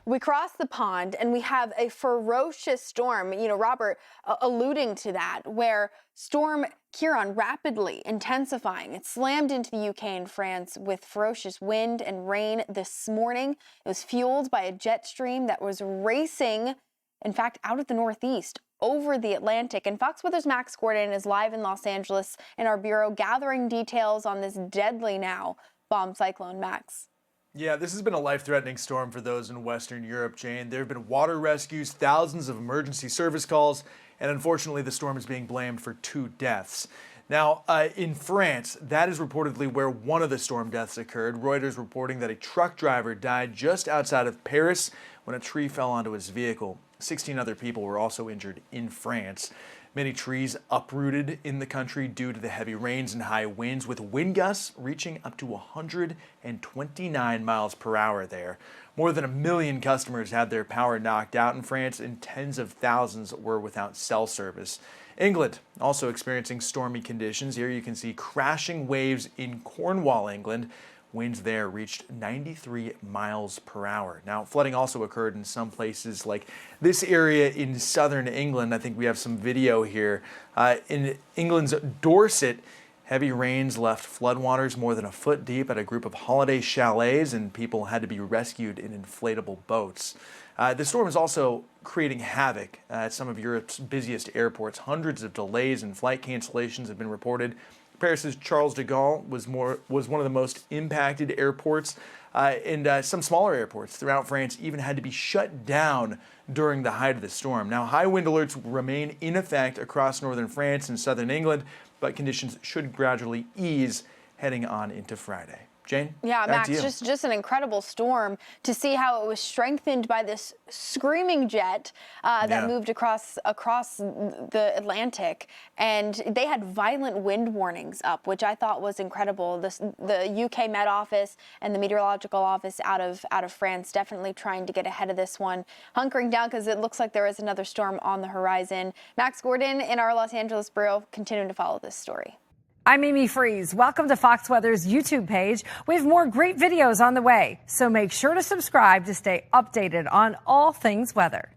We cross the pond and we have a ferocious storm, Robert alluding to that, where storm Ciarán rapidly intensifying. It slammed into the UK and France with ferocious wind and rain this morning. It was fueled by a jet stream that was racing, in fact, out of the northeast over the Atlantic. And Fox Weather's Max Gordon is live in Los Angeles in our bureau gathering details on this deadly now bomb cyclone. Max. Yeah, this has been a life-threatening storm for those in Western Europe, Jane. There have been water rescues, thousands of emergency service calls, and unfortunately the storm is being blamed for 2 deaths. Now, in France, that is reportedly where one of the storm deaths occurred. Reuters reporting that a truck driver died just outside of Paris when a tree fell onto his vehicle. 16 other people were also injured in France. Many trees uprooted in the country due to the heavy rains and high winds, with wind gusts reaching up to 129 miles per hour there. More than 1 million customers had their power knocked out in France, and tens of thousands were without cell service. England also experiencing stormy conditions. Here you can see crashing waves in Cornwall, England. Winds there reached 93 miles per hour. Now, flooding also occurred in some places like this area in southern England. I think we have some video here. In England's Dorset, heavy rains left floodwaters more than a foot deep at a group of holiday chalets, and people had to be rescued in inflatable boats. The storm is also creating havoc at some of Europe's busiest airports. Hundreds of delays and flight cancellations have been reported. Paris's Charles de Gaulle was one of the most impacted airports, and some smaller airports throughout France even had to be shut down during the height of the storm. Now, high wind alerts remain in effect across northern France and southern England, but conditions should gradually ease heading on into Friday. Jane? Yeah, Max, just an incredible storm to see how it was strengthened by this screaming jet that moved across the Atlantic. And they had violent wind warnings up, which I thought was incredible. The UK Met Office and the Meteorological Office out of France definitely trying to get ahead of this one, hunkering down because it looks like there is another storm on the horizon. Max Gordon in our Los Angeles bureau continuing to follow this story. I'm Amy Freeze. Welcome to Fox Weather's YouTube page. We have more great videos on the way, so make sure to subscribe to stay updated on all things weather.